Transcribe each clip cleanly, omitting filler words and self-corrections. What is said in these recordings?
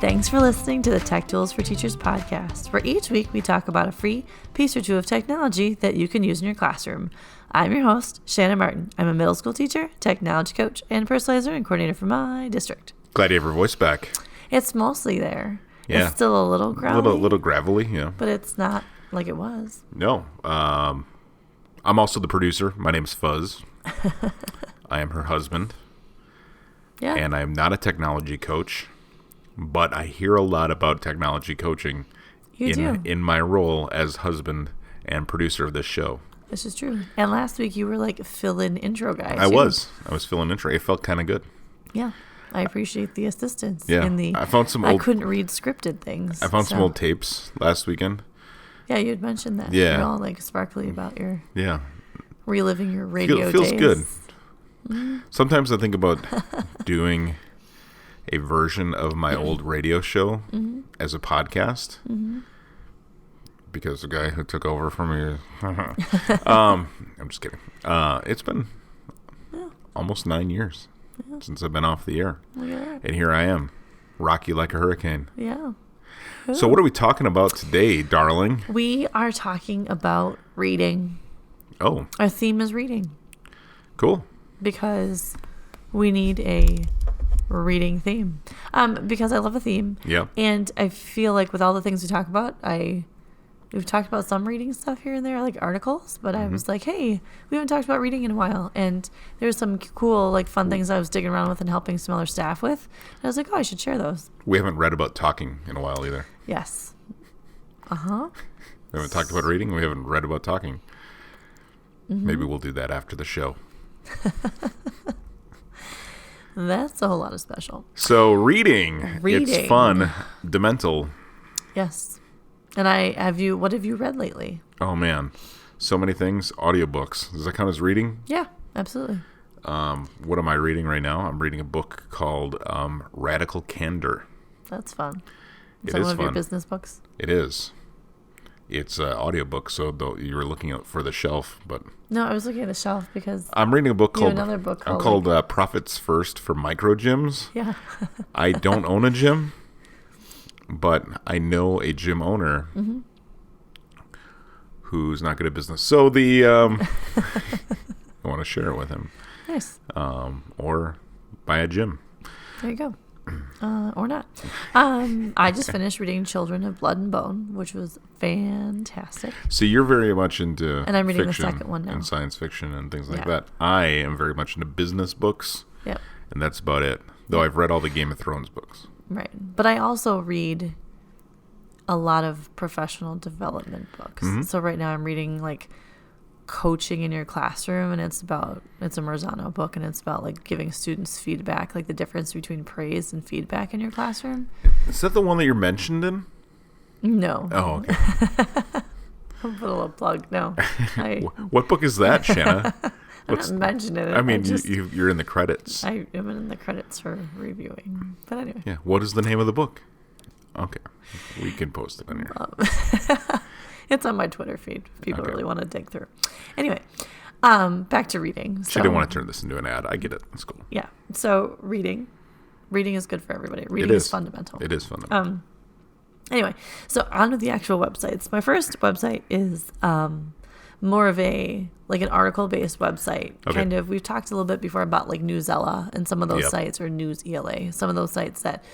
Thanks for listening to the Tech Tools for Teachers podcast, where each week we talk about a free piece or two of technology that you can use in your classroom. I'm your host, Shannon Martin. I'm a middle school teacher, technology coach, and personalizer and coordinator for my district. Glad you have your voice back. It's mostly there. Yeah. It's still a little gravelly. A little gravelly, yeah. But it's not like it was. No. I'm also the producer. My name's Fuzz. I am her husband. Yeah. And I am not a technology coach, but I hear a lot about technology coaching in my role as husband and producer of this show. This is true. And last week you were like fill-in intro guy. I was filling intro. It felt kind of good. Yeah. I appreciate the assistance. Yeah. I found some old... I couldn't read scripted things. I found some old tapes last weekend. Yeah, you had mentioned that. Yeah. You're all like sparkly about your... Yeah. Reliving your radio feels days. Good. Mm-hmm. Sometimes I think about doing a version of my old radio show as a podcast because the guy who took over from me I'm just kidding. It's been almost 9 years since I've been off the air. And here I am, rocky like a hurricane. Yeah. So what are we talking about today, darling? We are talking about reading. Oh. Our theme is reading. Cool. Because we need a reading theme. Because I love a theme. Yeah. And I feel like with all the things we talk about, we've talked about some reading stuff here and there, like articles, but I was like, hey, we haven't talked about reading in a while. And there's some cool, like fun things I was digging around with and helping some other staff with. And I was like, oh, I should share those. We haven't read about talking in a while either. Yes. We haven't talked about reading. We haven't read about talking. Maybe we'll do that after the show. That's a whole lot of special. So reading. It's fun. Demental. Yes. And what have you read lately? Oh man, so many things. Audiobooks. Does that count as reading? Yeah, absolutely. What am I reading right now? I'm reading a book called Radical Candor. That's fun. It Some is of fun. Your business books? It is. It's an audiobook, so you were looking for the shelf, but... No, I was looking at the shelf because... I'm reading a book called... another book called Profits First for Micro Gyms. Yeah. I don't own a gym, but I know a gym owner who's not good at business. So I want to share it with him. Nice. Or buy a gym. There you go. Or not. I just finished reading Children of Blood and Bone, which was fantastic. So you're very much into and I'm reading fiction the second one now. And science fiction and things like that. I am very much into business books. Yep. And that's about it. Though I've read all the Game of Thrones books. Right. But I also read a lot of professional development books. So right now I'm reading like coaching in your classroom, and it's a Marzano book, and it's about like giving students feedback, like the difference between praise and feedback in your classroom. Is that the one that you're mentioned in? No. Oh, okay. I'll put a little plug. No. What book is that, Shanna? I'm not mentioning it. I mean, you're in the credits. I am in the credits for reviewing. But anyway. Yeah. What is the name of the book? Okay. We can post it on here. It's on my Twitter feed if people really want to dig through. Anyway, back to reading. She didn't want to turn this into an ad. I get it. It's cool. Yeah. So reading is good for everybody. Reading is fundamental. It is fundamental. Anyway, so on to the actual websites. My first website is more of an article-based website. Okay. Kind of, we've talked a little bit before about like Newsella and some of those sites, or News ELA, some of those sites that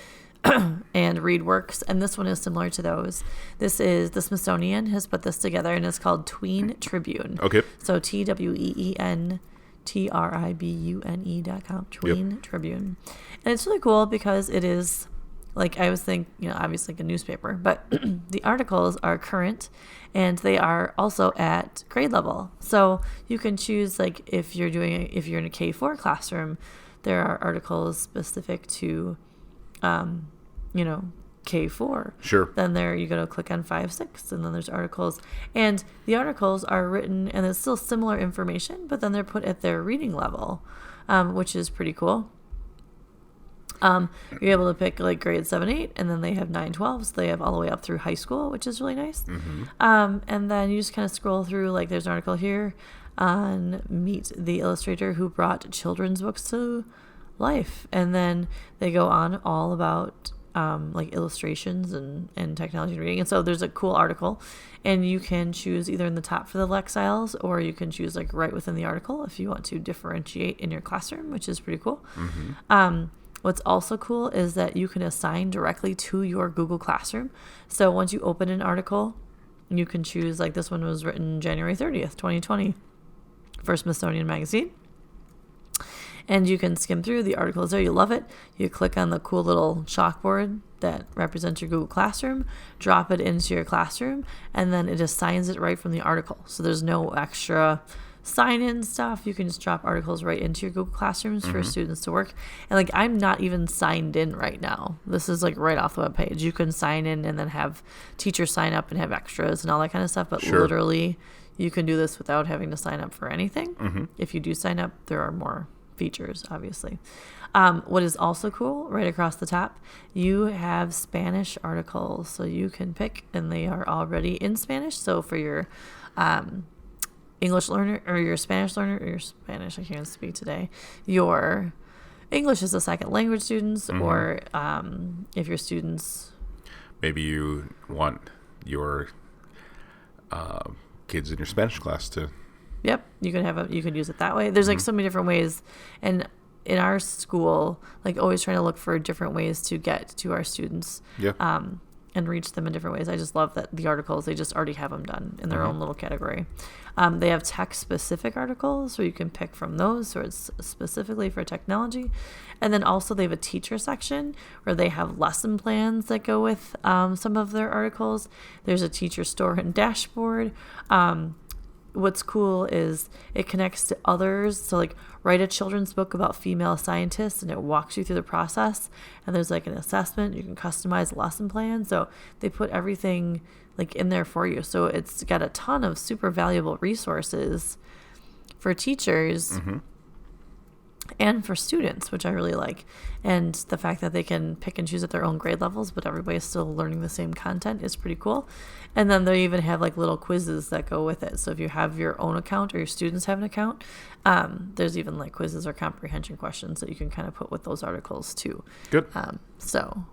and ReadWorks, and this one is similar to those. This is the Smithsonian has put this together, and it's called Tween Tribune. Okay. So TWEENTRIBUNE.com. Tween Tribune, and it's really cool because it is like, I always think, obviously like a newspaper, but the articles are current, and they are also at grade level. So you can choose, like, if you're in a K4 classroom, there are articles specific to K4. Sure. Then there you go to click on 5, 6, and then there's articles. And the articles are written, and it's still similar information, but then they're put at their reading level, which is pretty cool. You're able to pick like grade 7, 8, and then they have 9, 12, so they have all the way up through high school, which is really nice. And then you just kind of scroll through, like there's an article here on Meet the Illustrator Who Brought Children's Books to Life. And then they go on all about like illustrations and technology and reading. And so there's a cool article, and you can choose either in the top for the Lexiles, or you can choose like right within the article if you want to differentiate in your classroom, which is pretty cool. What's also cool is that you can assign directly to your Google Classroom. So once you open an article, you can choose, like this one was written January 30th, 2020 for Smithsonian Magazine. And you can skim through the articles there. You love it. You click on the cool little chalkboard that represents your Google Classroom, drop it into your classroom, and then it assigns it right from the article. So there's no extra sign-in stuff. You can just drop articles right into your Google Classrooms for students to work. And like, I'm not even signed in right now. This is like right off the webpage. You can sign in and then have teachers sign up and have extras and all that kind of stuff. But literally, you can do this without having to sign up for anything. If you do sign up, there are more features, obviously. What is also cool, right across the top, you have Spanish articles. So you can pick, and they are already in Spanish. So for your English learner or your Spanish learner, or your Spanish, I can't speak today, your English as a second language students, or if your students, maybe you want your kids in your Spanish class to, you can use it that way. There's like so many different ways, and in our school, like always trying to look for different ways to get to our students and reach them in different ways. I just love that the articles, they just already have them done in their own little category. They have tech-specific articles, so you can pick from those, so it's specifically for technology. And then also they have a teacher section where they have lesson plans that go with some of their articles. There's a teacher store and dashboard. What's cool is it connects to others. So like, write a children's book about female scientists, and it walks you through the process. And there's like an assessment. You can customize a lesson plan. So they put everything like in there for you. So it's got a ton of super valuable resources for teachers and for students, which I really like. And the fact that they can pick and choose at their own grade levels, but everybody's still learning the same content is pretty cool. And then they even have like little quizzes that go with it. So if you have your own account or your students have an account, there's even like quizzes or comprehension questions that you can kind of put with those articles too. Good. So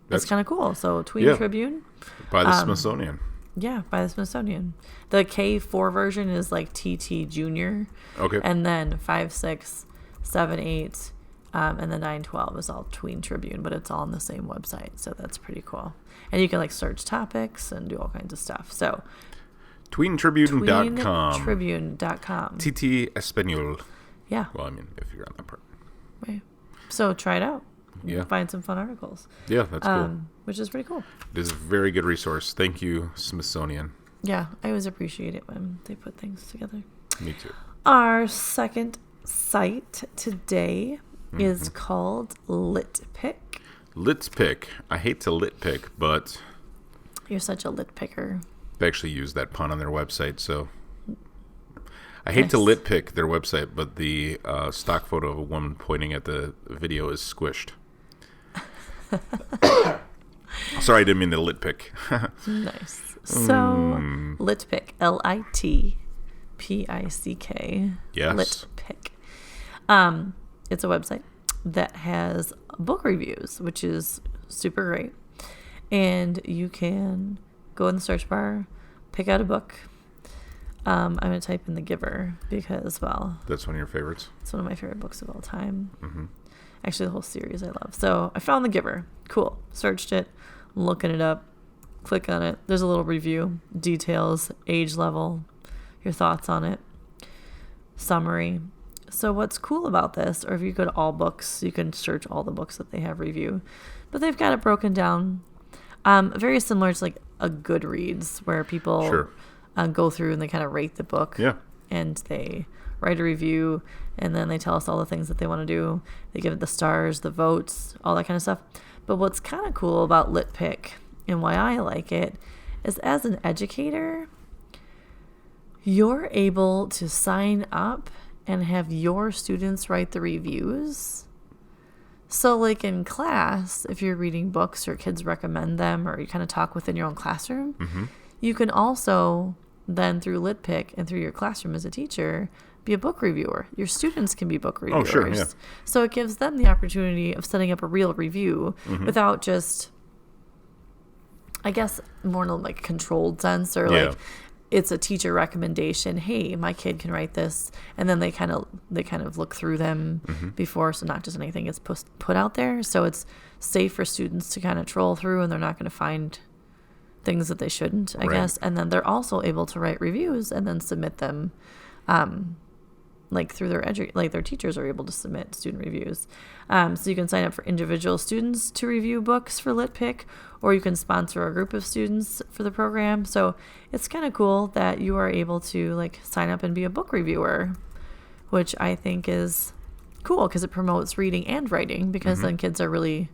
that's kind of cool. So Tween Tribune. By the Smithsonian. Yeah, by the Smithsonian. The K4 version is like TT Junior. Okay. And then 5, 6, 7, 8, and the 9, 12 is all Tween Tribune, but it's all on the same website. So that's pretty cool. And you can like search topics and do all kinds of stuff. So tweentribune.com. Tweentribune.com. TT Espanol. Yeah. Well, I mean, if you're on that part. Right. So try it out. Yeah. Find some fun articles. Yeah, that's cool. Which is pretty cool. It is a very good resource. Thank you, Smithsonian. Yeah, I always appreciate it when they put things together. Me too. Our second site today is called LitPick. LitPick. I hate to litpick, but You're such a lit picker. they actually use that pun on their website, so I hate to litpick their website, but the stock photo of a woman pointing at the video is squished. Sorry, I didn't mean to litpick. Nice. So, LitPick, LitPick. Yes. LitPick. It's a website that has book reviews, which is super great. And you can go in the search bar, pick out a book. I'm going to type in The Giver because, well, That's one of your favorites? it's one of my favorite books of all time. Actually, the whole series I love. So I found The Giver. Cool. Searched it. I'm looking it up. Click on it. There's a little review. Details, age level, your thoughts on it, summary. So what's cool about this, or if you go to all books, you can search all the books that they have review. But they've got it broken down. Very similar to like a Goodreads where people go through and they kind of rate the book. Yeah. And they write a review, and then they tell us all the things that they want to do. They give it the stars, the votes, all that kind of stuff. But what's kind of cool about LitPick and why I like it is as an educator, you're able to sign up and have your students write the reviews. So like in class, if you're reading books or kids recommend them or you kind of talk within your own classroom, you can also then through LitPick and through your classroom as a teacher, be a book reviewer. Your students can be book reviewers. Oh, sure, yeah. So it gives them the opportunity of setting up a real review without just, I guess, more in a like controlled sense, or like it's a teacher recommendation. Hey, my kid can write this, and then they kind of look through them before, so not just anything gets put out there. So it's safe for students to kind of troll through, and they're not going to find things that they shouldn't, I guess. And then they're also able to write reviews and then submit them, like through their their teachers are able to submit student reviews. So you can sign up for individual students to review books for LitPick, or you can sponsor a group of students for the program. So it's kind of cool that you are able to like sign up and be a book reviewer, which I think is cool because it promotes reading and writing, because then kids are really,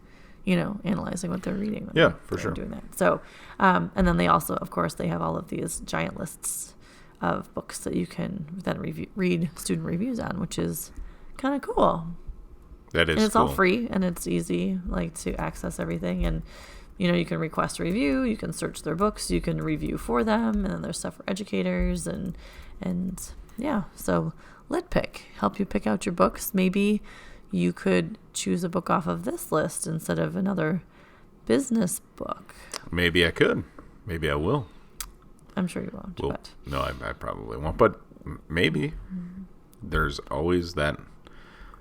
analyzing what they're reading. For sure. Doing that. So, and then they also, of course, they have all of these giant lists of books that you can then read student reviews on, which is kind of cool. That is, and it's cool. all free, and it's easy, like, to access everything. And you can request a review, you can search their books, you can review for them, and then there's stuff for educators, and yeah. So LitPick help you pick out your books. Maybe you could choose a book off of this list instead of another business book. Maybe I could. Maybe I will. I'm sure you won't. Well, but. No, I probably won't. But maybe. There's always that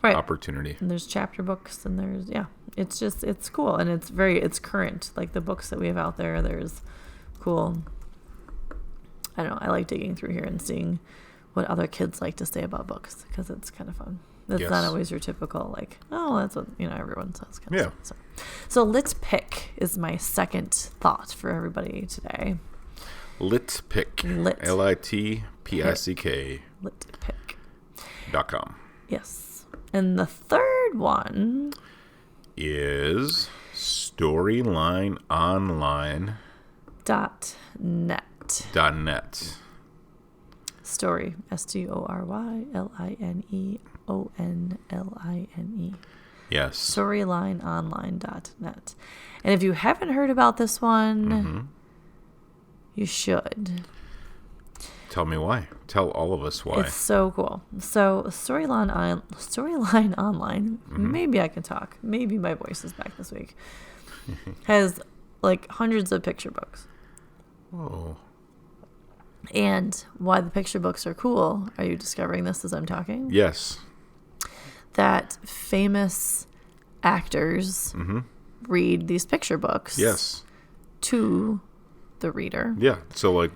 opportunity. And there's chapter books, and there's, it's cool. And it's current. Like the books that we have out there, there's cool. I don't know. I like digging through here and seeing what other kids like to say about books, because it's kind of fun. It's not always your typical, like, oh, that's what, everyone says. Kind of stuff. So LitPick is my second thought for everybody today. LitPick. LITPICK. LitPick.com. Yes. And the third one is StorylineOnline.net. Story, StoryLineOnline. Yes. StorylineOnline.net. And if you haven't heard about this one, you should. Tell me why. Tell all of us why. It's so cool. So Storyline Online, maybe I can talk. Maybe my voice is back this week. Has like hundreds of picture books. Oh. And why the picture books are cool, are you discovering this as I'm talking? Yes. That famous actors read these picture books. Yes. To the reader. Yeah. So like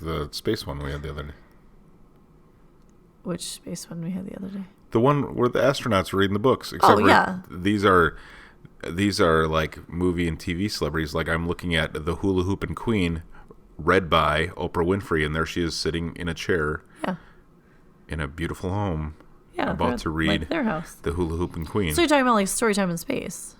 the space one we had the other day. Which space one we had the other day? The one where the astronauts were reading the books. Except these are like movie and TV celebrities. Like I'm looking at The Hula Hoopin' Queen, read by Oprah Winfrey, and there she is sitting in a chair. Yeah. In a beautiful home. Yeah. About to read like their house. The Hula Hoopin' Queen. So you're talking about like Storytime in Space.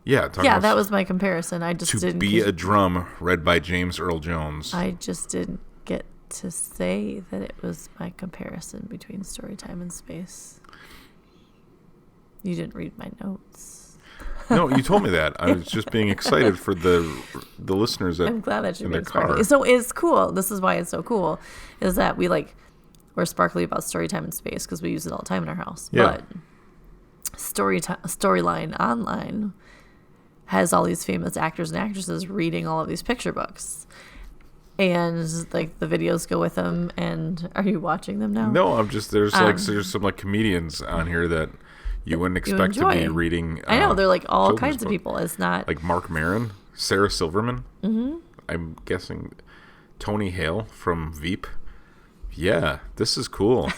Yeah. That was my comparison. I just didn't. To Be a Drum, read by James Earl Jones. I just didn't get to say that it was my comparison between Storytime and Space. You didn't read my notes. No, you told me that. I was just being excited for the listeners I'm glad that you're in their being sparkly. car. So it's cool. This is why it's so cool, is that we're sparkly about Storytime in Space because we use it all the time in our house. Yeah. But Storyline Online has all these famous actors and actresses reading all of these picture books. And like the videos go with them. And are you watching them now? No, I'm just there's some like comedians on here that you wouldn't expect to be reading. I know they're like all kinds of people. It's not like Mark Maron, Sarah Silverman. I'm guessing Tony Hale from Veep. Yeah, this is cool.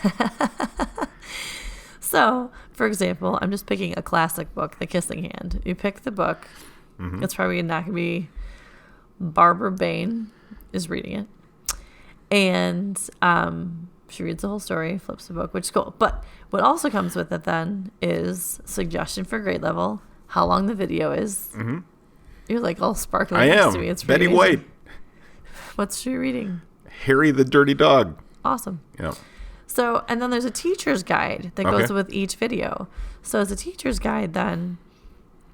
So, for example, I'm just picking a classic book, The Kissing Hand. You pick the book. It's probably not going to be Barbara Bain is reading it. And she reads the whole story, flips the book, which is cool. But what also comes with it then is suggestion for grade level, how long the video is. You're like all sparkling I next am. to me. It's Betty amazing. White. What's she reading? Harry the Dirty Dog. Awesome. Yeah. So, and then there's a teacher's guide that goes with each video. So as a teacher's guide, then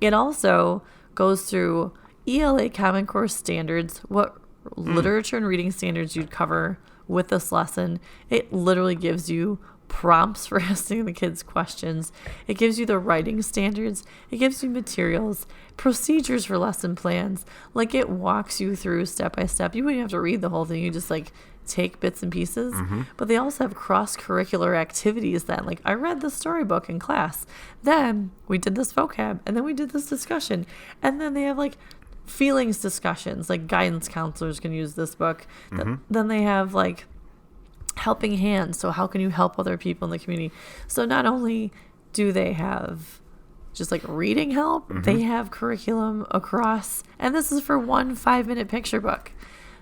it also goes through ELA Common Core standards, what literature and reading standards you'd cover with this lesson. It literally gives you prompts for asking the kids questions. It gives you the writing standards. It gives you materials, procedures for lesson plans. Like, it walks you through step by step. You wouldn't have to read the whole thing. You just like take bits and pieces. But they also have cross-curricular activities then. Like, I read the storybook in class. Then we did this vocab. And then we did this discussion. And then they have like feelings discussions. Like, guidance counselors can use this book. Then they have like helping hands. So how can you help other people in the community? So not only do they have just like reading help, they have curriculum across, and this is for one 5-minute picture book.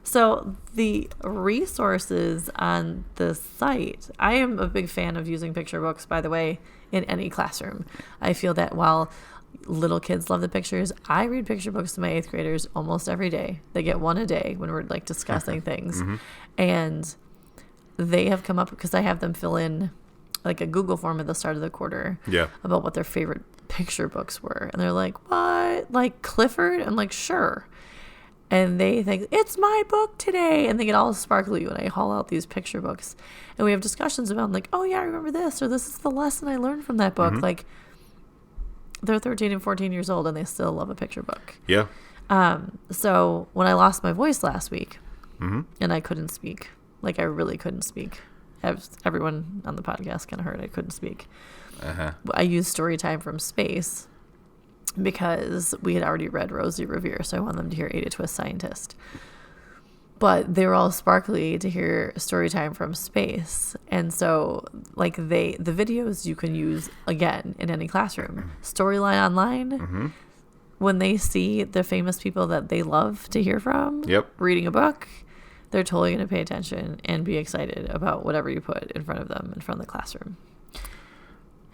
So the resources on the site, I am a big fan of using picture books, by the way, in any classroom. I feel that while little kids love the pictures, I read picture books to my 8th graders almost every day. They get one a day when we're like discussing things. And they have come up, because I have them fill in like a Google form at the start of the quarter about what their favorite picture books were. And they're like, what? Like Clifford? I'm like, sure. And they think, it's my book today. And they get all sparkly when I haul out these picture books. And we have discussions about like, oh yeah, I remember this, or this is the lesson I learned from that book. Like, they're 13 and 14 years old and they still love a picture book. Yeah. So when I lost my voice last week and I couldn't speak, like, I really couldn't speak. As everyone on the podcast kind of heard, I couldn't speak. I used Storytime from Space because we had already read Rosie Revere, so I wanted them to hear Ada Twist Scientist. But they were all sparkly to hear Storytime from Space. And so, like, the videos you can use, again, in any classroom. Storyline Online, when they see the famous people that they love to hear from reading a book, they're totally going to pay attention and be excited about whatever you put in front of them, in front of the classroom.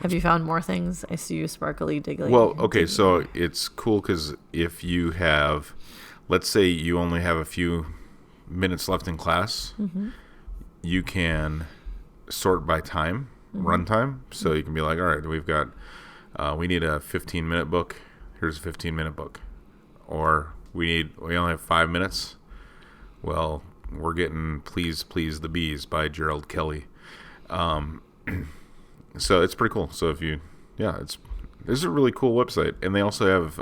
Have you found more things? I see you sparkly diggly. Well, okay, so it's cool because if you have, let's say you only have a few minutes left in class, you can sort by time, run time. So you can be like, all right, we've got, we need a 15-minute book. Here's a 15-minute book. Or we only have 5 minutes. Well, we're getting Please Please the Bees by Gerald Kelly. So it's pretty cool. So if you, this is a really cool website. And they also have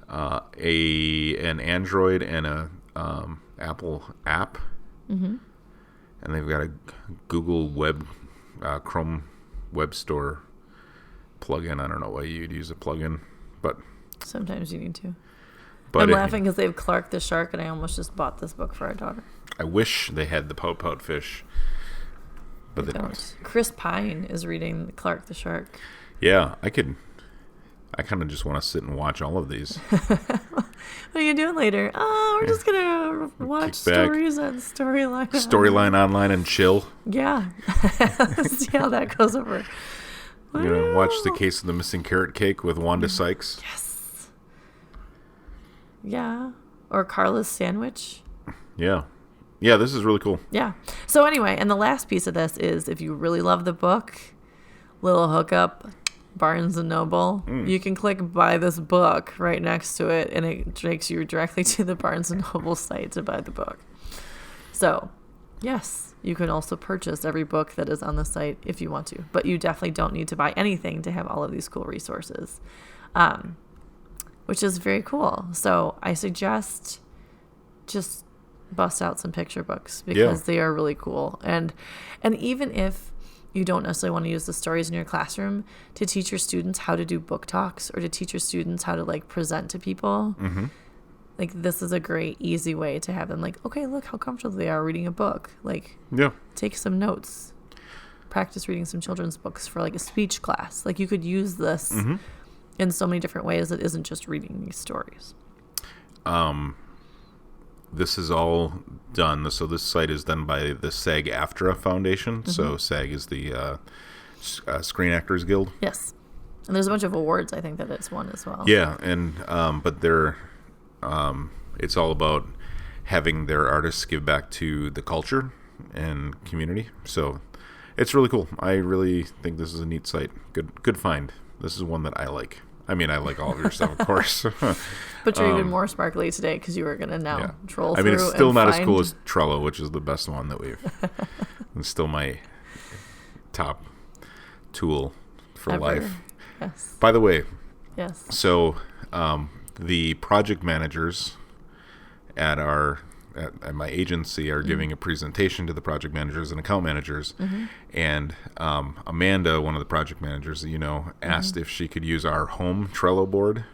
an Android and a Apple app. And they've got a Google Chrome Web Store plugin. I don't know why you'd use a plugin, but sometimes you need to. But I'm laughing because they have Clark the Shark, and I almost just bought this book for our daughter. I wish they had the Pout Pout Fish, but they don't. Chris Pine is reading Clark the Shark. Yeah, I kind of just want to sit and watch all of these. What are you doing later? Oh, we're just going to watch stories on Storyline. Storyline Online and chill. Yeah. Let's see how that goes over. We're going to watch The Case of the Missing Carrot Cake with Wanda Sykes. Yes. Yeah. Or Carla's Sandwich. Yeah. Yeah, this is really cool. Yeah. So anyway, and the last piece of this is, if you really love the book, little hookup, Barnes & Noble, you can click buy this book right next to it, and it takes you directly to the Barnes & Noble site to buy the book. So, yes, you can also purchase every book that is on the site if you want to, but you definitely don't need to buy anything to have all of these cool resources, which is very cool. So I suggest just bust out some picture books because they are really cool. And even if you don't necessarily want to use the stories in your classroom, to teach your students how to do book talks or to teach your students how to like present to people, like this is a great easy way to have them like, okay, look how comfortable they are reading a book. Like, take some notes, practice reading some children's books for like a speech class. Like, you could use this in so many different ways. It isn't just reading these stories. This is all done. So this site is done by the SAG-AFTRA Foundation. So SAG is the Screen Actors Guild. Yes. And there's a bunch of awards, I think, that it's won as well. Yeah, and but they're it's all about having their artists give back to the culture and community. So it's really cool. I really think this is a neat site. Good find. This is one that I like. I mean, I like all of your stuff, of course. But you're even more sparkly today because you were going to now troll through. I mean, it's still not as cool as Trello, which is the best one that we've. It's still my top tool for life. Yes. By the way, yes. So the project managers at my agency are giving a presentation to the project managers and account managers, and Amanda, one of the project managers, asked if she could use our home Trello board,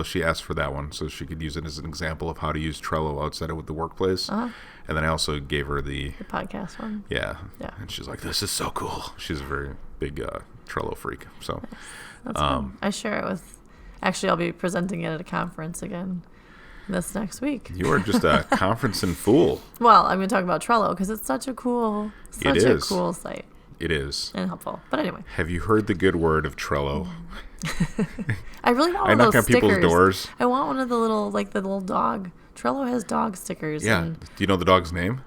she asked for that one so she could use it as an example of how to use Trello outside of the workplace. And then I also gave her the podcast one. Yeah. And she's like, "This is so cool." She's a very big Trello freak. So that's fun. I share it with. Actually, I'll be presenting it at a conference again this next week. You are just a conferencing fool. Well, I'm going to talk about Trello because it's such a cool site. It is. And helpful. But anyway. Have you heard the good word of Trello? I really want one of those stickers. I knock on people's doors. I want one of the little dog. Trello has dog stickers. Yeah. Do you know the dog's name?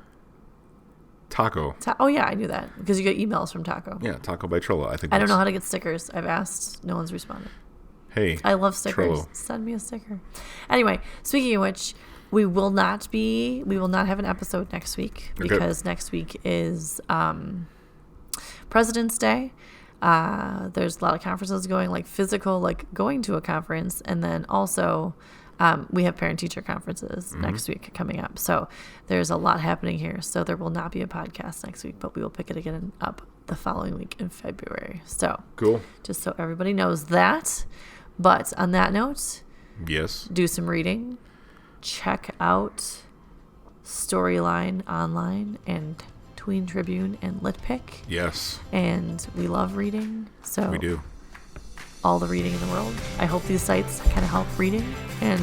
Taco. Oh, yeah, I knew that because you get emails from Taco. Yeah, Taco by Trello. I don't know how to get stickers. I've asked. No one's responded. Hey, I love stickers. Trello. Send me a sticker. Anyway, speaking of which, we will not have an episode next week because next week is President's Day. There's a lot of conferences going, like physical, like going to a conference, and then also we have parent-teacher conferences next week coming up. So there's a lot happening here. So there will not be a podcast next week, but we will pick it again up the following week in February. So cool. Just so everybody knows that. But on that note, yes, do some reading. Check out Storyline online and Tween Tribune and LitPick. Yes. And we love reading. So we do. All the reading in the world. I hope these sites kind of help reading and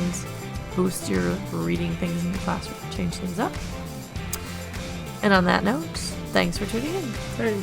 boost your reading things in the classroom, change things up. And on that note, thanks for tuning in. Hey.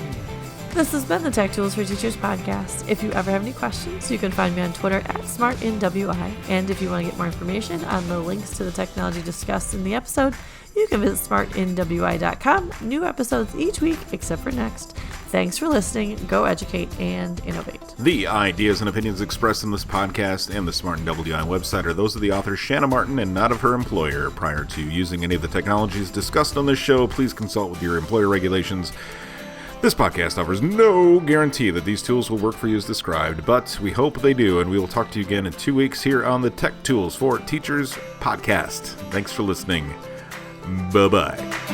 This has been the Tech Tools for Teachers podcast. If you ever have any questions, you can find me on Twitter at SmartNWI. And if you want to get more information on the links to the technology discussed in the episode, you can visit smartnwi.com. New episodes each week, except for next. Thanks for listening. Go educate and innovate. The ideas and opinions expressed in this podcast and the Smart NWI website are those of the author Shanna Martin and not of her employer. Prior to using any of the technologies discussed on this show, please consult with your employer regulations. This podcast offers no guarantee that these tools will work for you as described, but we hope they do, and we will talk to you again in 2 weeks here on the Tech Tools for Teachers podcast. Thanks for listening. Bye-bye.